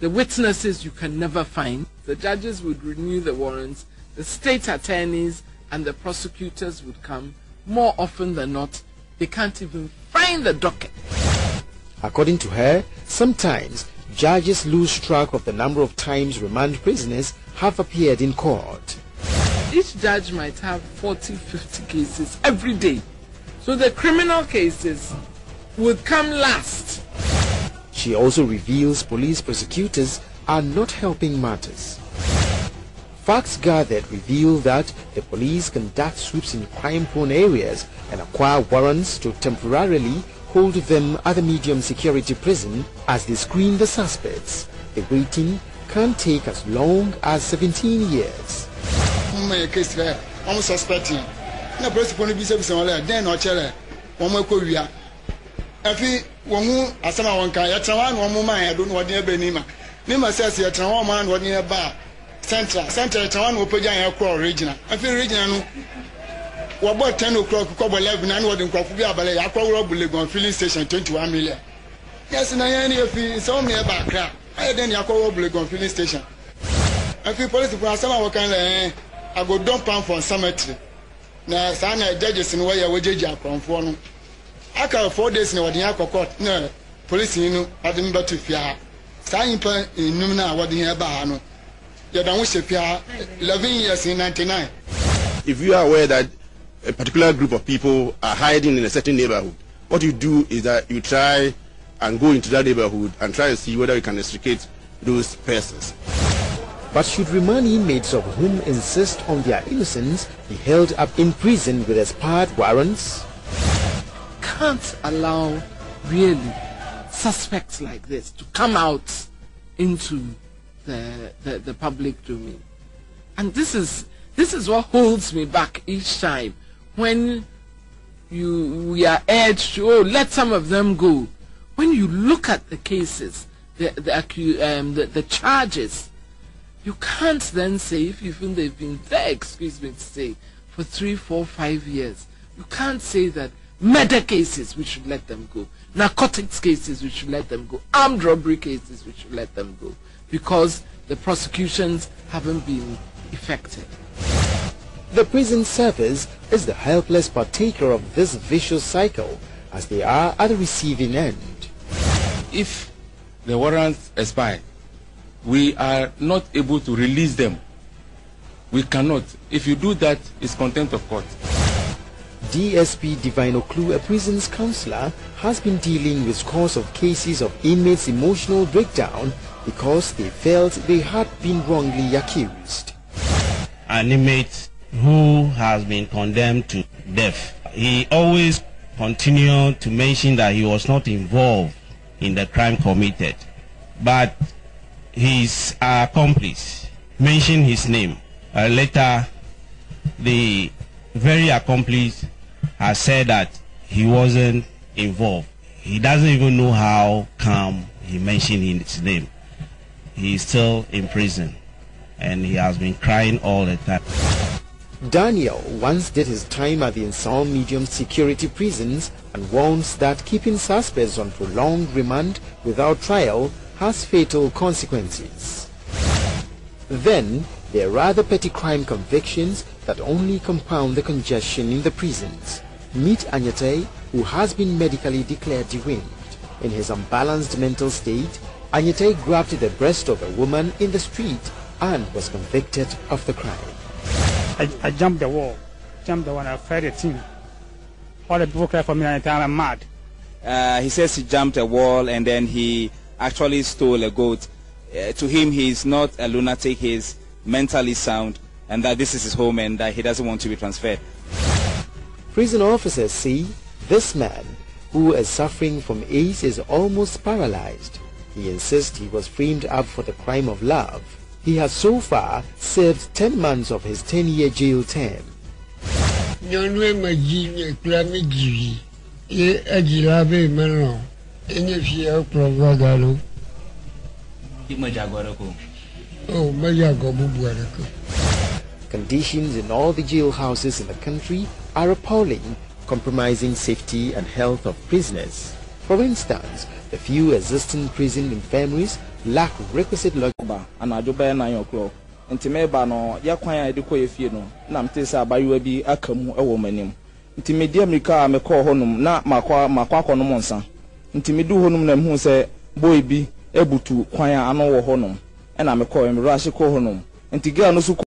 The witnesses you can never find. The judges would renew the warrants. The state attorneys and the prosecutors would come. More often than not, they can't even find the docket. According to her, sometimes judges lose track of the number of times remand prisoners have appeared in court. Each judge might have 40, 50 cases every day. So the criminal cases would come last. She also reveals police prosecutors are not helping matters. Facts gathered reveal that the police conduct sweeps in crime-prone areas and acquire warrants to temporarily hold them at the medium security prison as they screen the suspects. The waiting can take as long as 17 years. I'm suspecting. Na police pon bi se wala den no chere won makọ wia afi won hu asama won kan ya trawa no mo man ya do no wode aba ni ma se ya trawa mo man wode aba central trawa no opojan ya kro regional afi regional no wo bo 10 o'clock ko bo 11 na no wode nkwafu bi abale ya kro woro bulegon filling station 21 million yes na ya ni afi so me ba kra ayi den ya kro woro bulegon filling station afi police pon asama won kan I go dump am for cemetery. Na sana judges in way wajeji akronfo no. Aka 4 days na wodi akokot na police ni no ade mba to fia. Sa impa enum na wodi he ba ha no. Ya dan wo shefia 11 years in 99. If you are aware that a particular group of people are hiding in a certain neighborhood, what you do is that you try and go into that neighborhood and try to see whether you can extricate those persons. But should remand inmates of whom insist on their innocence be held up in prison with expired warrants? Can't allow really suspects like this to come out into the public domain. And this is what holds me back each time when we are urged to let some of them go. When you look at the cases, the charges, you can't then say, if even they've been there, excuse me to say, for 3, 4, 5 years, you can't say that murder cases we should let them go, narcotics cases we should let them go, armed robbery cases we should let them go, because the prosecutions haven't been effective. The prison service is the helpless partaker of this vicious cycle, as they are at the receiving end. If the warrants expire, we are not able to release them. We cannot. If you do that, it's contempt of court. DSP Divine Oklu, a prison's counselor, has been dealing with scores of cases of inmates' emotional breakdown because they felt they had been wrongly accused. An inmate who has been condemned to death, he always continued to mention that he was not involved in the crime committed, but his accomplice mentioned his name. Later, the very accomplice has said that he wasn't involved. He doesn't even know how come he mentioned his name. He is still in prison and he has been crying all the time. Daniel once did his time at the Insal medium security prisons and warns that keeping suspects on prolonged remand without trial has fatal consequences. Then there are other petty crime convictions that only compound the congestion in the prisons. Meet Anyate, who has been medically declared deranged. In his unbalanced mental state, Anyate grabbed the breast of a woman in the street and was convicted of the crime. I jumped the wall, I fed the team. All the people cry for me and I'm mad. He says he jumped a wall and then he actually stole a goat. To him, he's not a lunatic, he's mentally sound, and that this is his home and that he doesn't want to be transferred. Prison officers say this man, who is suffering from AIDS, is almost paralyzed. He insists he was framed up for the crime of love. He has so far served 10 months of his 10-year jail term. Conditions in all the jailhouses in the country are appalling, compromising safety and health of prisoners. For instance, the few existing prison infirmaries lack requisite logic. And I do by 9 o'clock. Nti meba no ya kwan a de kɔ efie no na mte sɛ abayewa bi aka mu ɛwɔ manim nti media mika me kɔ honum na makwa akɔnom nsa nti medu honum na mehu sɛ boy bi ebutu kwan a ano wɔ honum ɛna me kɔ me rush kɔ honum nti girl no so